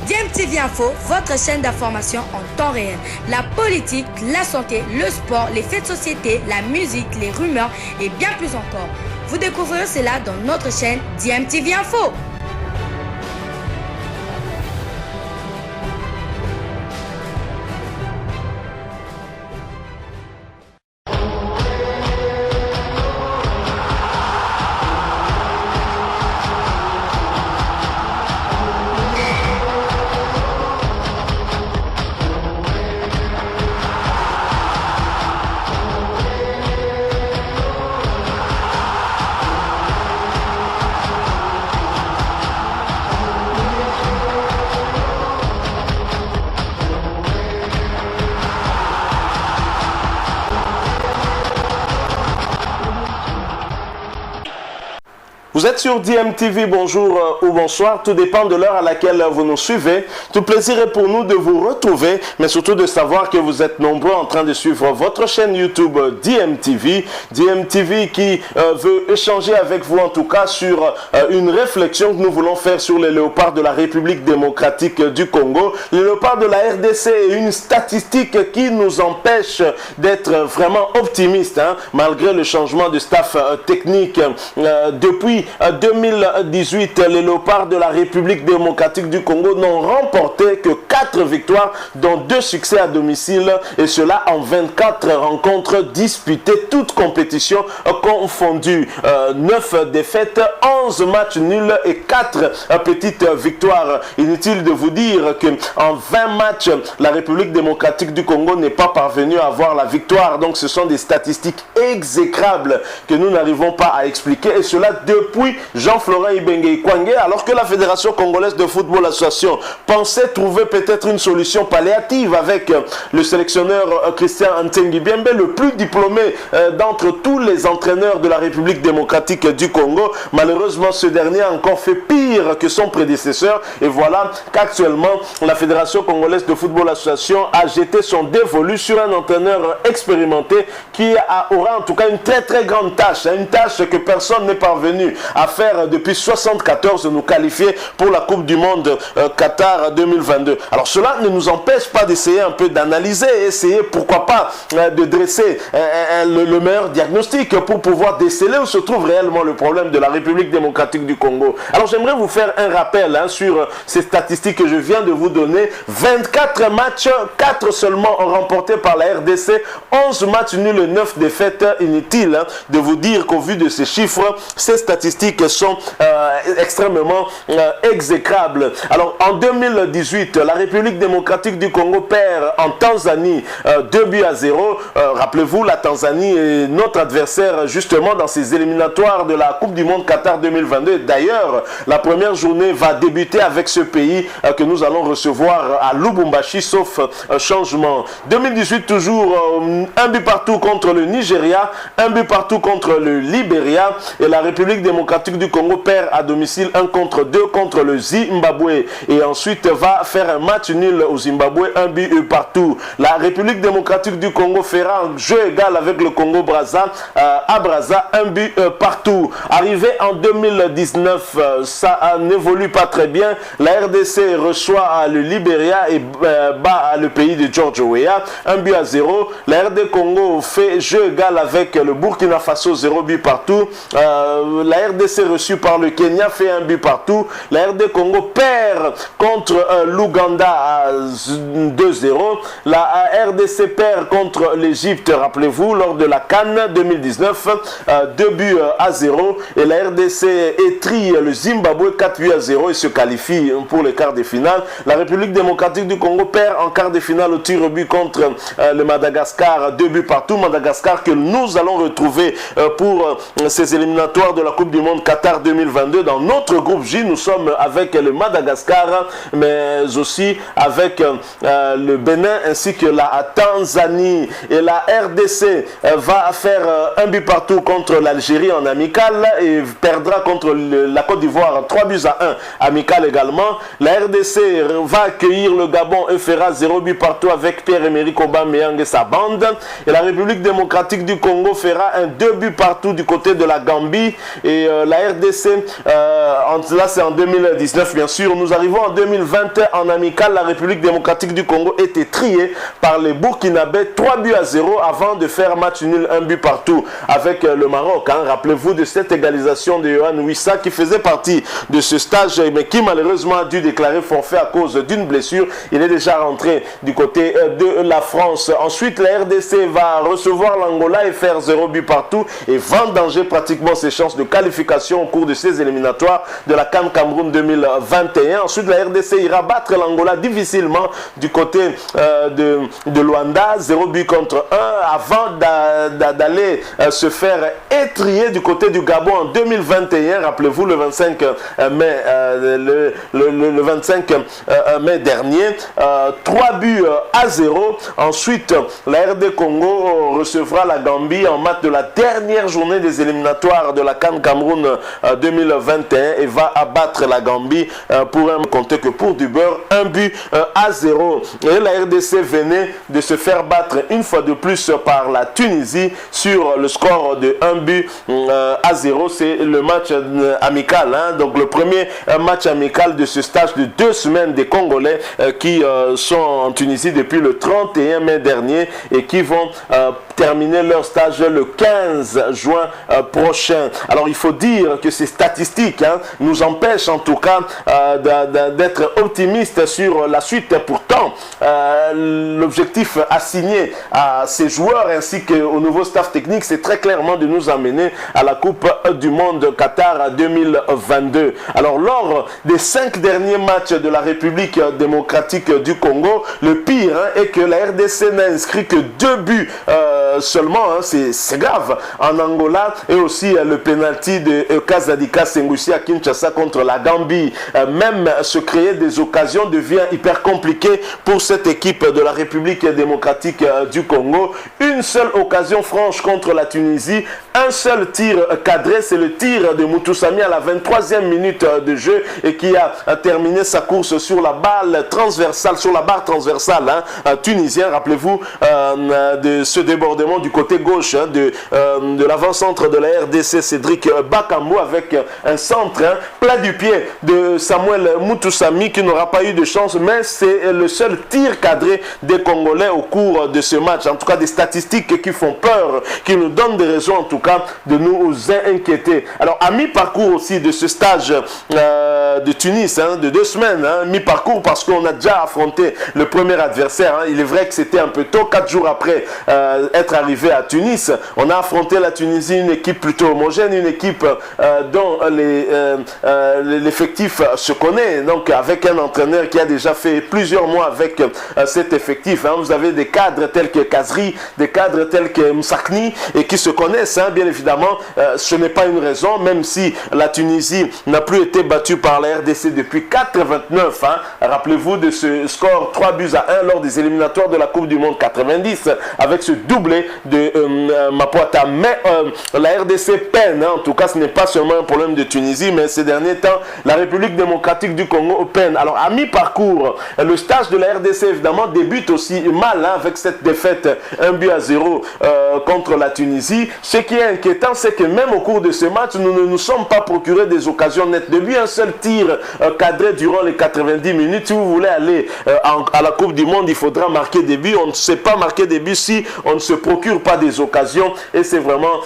DMTV Info, votre chaîne d'information en temps réel. La politique, la santé, le sport, les faits de société, la musique, les rumeurs et bien plus encore. Vous découvrirez cela dans notre chaîne DMTV Info. Vous êtes sur DMTV, bonjour ou bonsoir, tout dépend de l'heure à laquelle vous nous suivez. Tout plaisir est pour nous de vous retrouver, mais surtout de savoir que vous êtes nombreux en train de suivre votre chaîne YouTube DMTV. DMTV qui veut échanger avec vous en tout cas sur une réflexion que nous voulons faire sur les léopards de la République démocratique du Congo. Les léopards de la RDC est une statistique qui nous empêche d'être vraiment optimistes, malgré le changement de staff technique depuis 2018, les léopards de la République démocratique du Congo n'ont remporté que 4 victoires, dont 2 succès à domicile, et cela en 24 rencontres disputées, toutes compétitions confondues. 9 défaites, 11 matchs nuls et 4 petites victoires. Inutile de vous dire qu'en 20 matchs, la République démocratique du Congo n'est pas parvenue à avoir la victoire. Donc ce sont des statistiques exécrables que nous n'arrivons pas à expliquer, et cela depuis Jean-Florent Ibenge Kwangé, alors que la Fédération congolaise de football association pensait trouver peut-être une solution palliative avec le sélectionneur Christian Antengi Biembe, le plus diplômé d'entre tous les entraîneurs de la République démocratique du Congo. Malheureusement, ce dernier a encore fait pire que son prédécesseur, et voilà qu'actuellement la Fédération congolaise de football association a jeté son dévolu sur un entraîneur expérimenté qui aura en tout cas une très grande tâche, une tâche que personne n'est parvenu à faire depuis 1974, nous qualifier pour la Coupe du Monde Qatar 2022. Alors cela ne nous empêche pas d'essayer un peu d'analyser, essayer pourquoi pas de dresser le meilleur diagnostic pour pouvoir déceler où se trouve réellement le problème de la République démocratique du Congo. Alors j'aimerais vous faire un rappel sur ces statistiques que je viens de vous donner. 24 matchs, 4 seulement remportés par la RDC, 11 matchs nuls et 9 défaites. Inutile de vous dire qu'au vu de ces chiffres, ces statistiques sont extrêmement exécrables. Alors en 2018, la République démocratique du Congo perd en Tanzanie 2-0. Rappelez-vous, la Tanzanie est notre adversaire justement dans ces éliminatoires de la Coupe du Monde Qatar 2022. D'ailleurs, la première journée va débuter avec ce pays que nous allons recevoir à Lubumbashi, sauf changement. 2018 toujours, un but partout contre le Nigeria, un but partout contre le Libéria, et la République démocratique du Congo perd à domicile 1-2 contre le Zimbabwe, et ensuite va faire un match nul au Zimbabwe, un but partout. La République démocratique du Congo fera un jeu égal avec le Congo Brazza à Brazza, un but partout. Arrivé en 2019, ça n'évolue pas très bien. La RDC reçoit le Libéria et bat le pays de George Weah, 1-0. La RD Congo fait jeu égal avec le Burkina Faso, 0 but partout. La RDC reçue par le Kenya fait un but partout. La RD Congo perd contre l'Ouganda à 2-0. La RDC perd contre l'Égypte, rappelez-vous, lors de la CAN 2019, 2-0. Et la RDC étrie le Zimbabwe 4-0 et se qualifie pour les quarts de finale. La République démocratique du Congo perd en quart de finale au tir au but contre le Madagascar, 2 buts partout. Madagascar que nous allons retrouver pour ces éliminatoires de la Coupe du Monde Qatar 2022. Dans notre groupe J, nous sommes avec le Madagascar, mais aussi avec le Bénin ainsi que la Tanzanie. Et la RDC va faire un but partout contre l'Algérie en amical et perdra contre la Côte d'Ivoire 3-1 amical également. La RDC va accueillir le Gabon et fera 0 but partout avec Pierre-Emerick Aubameyang et sa bande. Et la République démocratique du Congo fera un 2 buts partout du côté de la Gambie. Et la RDC, là c'est en 2019 bien sûr, nous arrivons en 2020 en amical, la République démocratique du Congo était triée par les Burkinabés 3-0 avant de faire match nul, un but partout avec le Maroc. Rappelez-vous de cette égalisation de Yohan Wissa qui faisait partie de ce stage mais qui malheureusement a dû déclarer forfait à cause d'une blessure. Il est déjà rentré du côté de la France. Ensuite, la RDC va recevoir l'Angola et faire 0 but partout et vendanger pratiquement ses chances de qualification au cours de ces éliminatoires de la CAN Cameroun 2021. Ensuite, la RDC ira battre l'Angola difficilement du côté de Luanda, 0 but contre 1, avant d'aller se faire étrier du côté du Gabon en 2021. Rappelez-vous, le 25 mai, le 25 mai dernier, 3-0. Ensuite, la RD Congo recevra la Gambie en match de la dernière journée des éliminatoires de la CAN Cameroun 2021 et va abattre la Gambie pour un compter que pour du beurre, 1-0. Et la RDC venait de se faire battre une fois de plus par la Tunisie sur le score de 1-0. C'est le match amical, donc le premier match amical de ce stage de 2 semaines des Congolais qui sont en Tunisie depuis le 31 mai dernier et qui vont terminer leur stage le 15 juin prochain. Alors il faut dire que ces statistiques nous empêchent en tout cas d'être optimistes sur la suite. Pourtant, l'objectif assigné à ces joueurs ainsi qu'au nouveau staff technique, c'est très clairement de nous amener à la Coupe du Monde Qatar 2022. Alors lors des 5 derniers matchs de la République démocratique du Congo, le pire est que la RDC n'a inscrit que 2 buts seulement, c'est grave, en Angola, et aussi le penalty de Kazadika Sengoussi à Kinshasa contre la Gambie. Même se créer des occasions devient hyper compliqué pour cette équipe de la République démocratique du Congo. Une seule occasion franche contre la Tunisie, un seul tir cadré, c'est le tir de Moutoussamy à la 23e minute de jeu et qui a terminé sa course sur la balle transversale, sur la barre transversale tunisienne. Rappelez-vous de ce débordement du côté gauche de l'avant-centre de la RDC, Cédric Bakambu, avec un centre plat du pied de Samuel Moutoussamy qui n'aura pas eu de chance, mais c'est le seul tir cadré des Congolais au cours de ce match. En tout cas, des statistiques qui font peur, qui nous donnent des raisons en tout cas de nous inquiéter. Alors, à mi-parcours aussi de ce stage de Tunis, de 2 semaines, mi-parcours parce qu'on a déjà affronté le premier adversaire. Il est vrai que c'était un peu tôt, 4 jours après être arrivé à Tunis. On a affronté la Tunisie, une équipe plutôt homogène, une équipe dont l'effectif se connaît, donc avec un entraîneur qui a déjà fait plusieurs mois avec cet effectif. Vous avez des cadres tels que Kazri, des cadres tels que Msakni et qui se connaissent, bien évidemment. Ce n'est pas une raison, même si la Tunisie n'a plus été battue par la RDC depuis 89. Rappelez-vous de ce score 3-1 lors des éliminatoires de la Coupe du Monde 90 avec ce doublé de Mapuata. Mais la RDC peine, en tout cas ce n'est pas seulement un problème de Tunisie, mais ces derniers temps la République démocratique du Congo peine. Alors à mi-parcours, le stage de la RDC évidemment débute aussi mal avec cette défaite 1-0 contre la Tunisie. Ce qui est inquiétant, c'est que même au cours de ce match, nous ne nous sommes pas procuré des occasions nettes de but. Un seul tir cadré durant les 90 minutes. Si vous voulez aller à la Coupe du Monde, il faudra marquer des buts. On ne sait pas marquer des buts si on ne se procure pas des occasions et c'est vraiment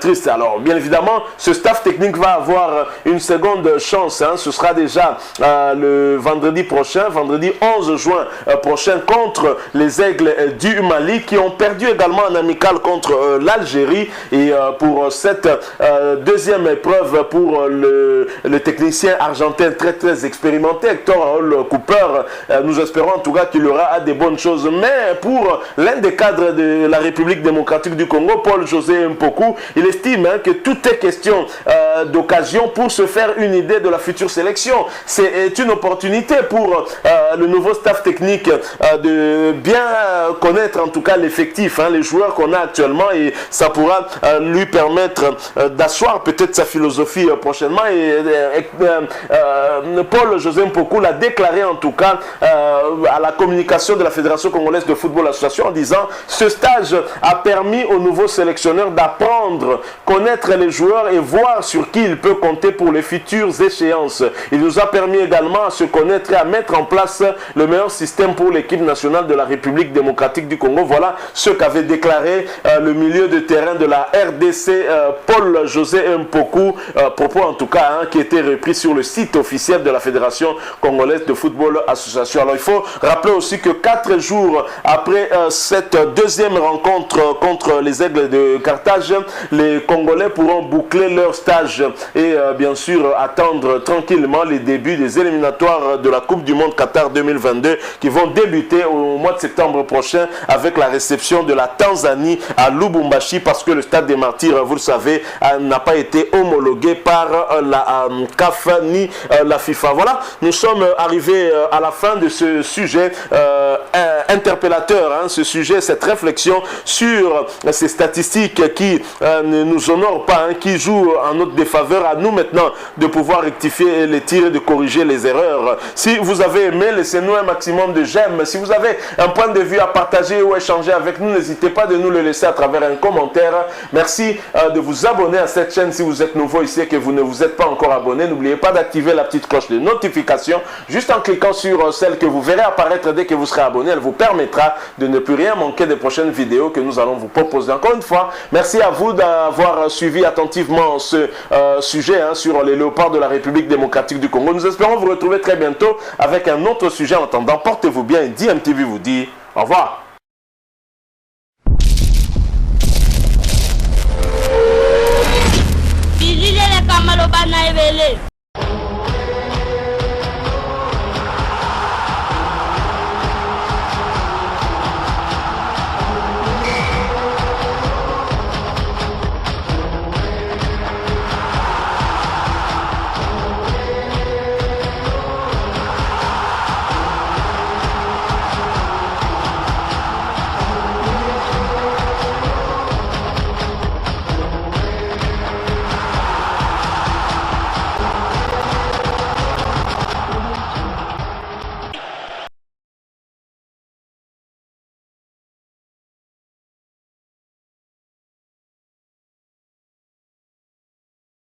triste. Alors bien évidemment, ce staff technique va avoir une seconde chance. Ce sera déjà le vendredi prochain, vendredi 11 juin prochain contre les Aigles du Mali qui ont perdu également en amical contre l'Algérie. Et pour cette deuxième épreuve pour le technicien argentin très expérimenté, Hector Cooper, nous espérons en tout cas qu'il aura des bonnes choses. Mais pour l'un des cadres de la République démocratique du Congo, Paul-José Mpoku, il estime que tout est question d'occasion pour se faire une idée de la future sélection. C'est une opportunité pour le nouveau staff technique de bien connaître en tout cas l'effectif, les joueurs qu'on a actuellement, et ça pourra lui permettre d'asseoir peut-être sa philosophie prochainement. Et Paul-José Mpoku l'a déclaré en tout cas à la communication de la Fédération congolaise de football association en disant: ce stage a permis au nouveau sélectionneur d'apprendre, connaître les joueurs et voir sur qui il peut compter pour les futures échéances. Il nous a permis également à se connaître et à mettre en place le meilleur système pour l'équipe nationale de la République démocratique du Congo. Voilà ce qu'avait déclaré le milieu de terrain de la RDC, Paul-José Mpoku, propos en tout cas qui était repris sur le site officiel de la Fédération congolaise de football association. Alors il faut rappeler aussi que 4 jours après cette deuxième rencontre contre les Aigles de Carthage, les Congolais pourront boucler leur stage et bien sûr attendre tranquillement les débuts des éliminatoires de la Coupe du Monde Qatar 2022 qui vont débuter au mois de septembre prochain avec la réception de la Tanzanie à Lubumbashi, parce que le stade des Martyrs, vous le savez, n'a pas été homologué par la CAF ni la FIFA. Voilà, nous sommes arrivés à la fin de ce sujet interpellateur, ce sujet, cette réflexion sur ces statistiques qui ne nous honorent pas, qui jouent en notre défaveur. À nous maintenant de pouvoir rectifier les tirs et de corriger les erreurs. Si vous avez aimé, laissez-nous un maximum de j'aime. Si vous avez un point de vue à partager ou échanger avec nous, n'hésitez pas de nous le laisser à travers un commentaire. Merci de vous abonner à cette chaîne si vous êtes nouveau ici et que vous ne vous êtes pas encore abonné. N'oubliez pas d'activer la petite cloche de notification juste en cliquant sur celle que vous verrez apparaître dès que vous serez abonné. Elle vous permettra de ne plus rien manquer des prochaines vidéos que nous allons vous proposer. Encore une fois, merci à vous d'avoir suivi attentivement ce sujet sur les léopards de la République démocratique du Congo. Nous espérons vous retrouver très bientôt avec un autre sujet. En attendant, portez-vous bien et DMTV vous dit au revoir.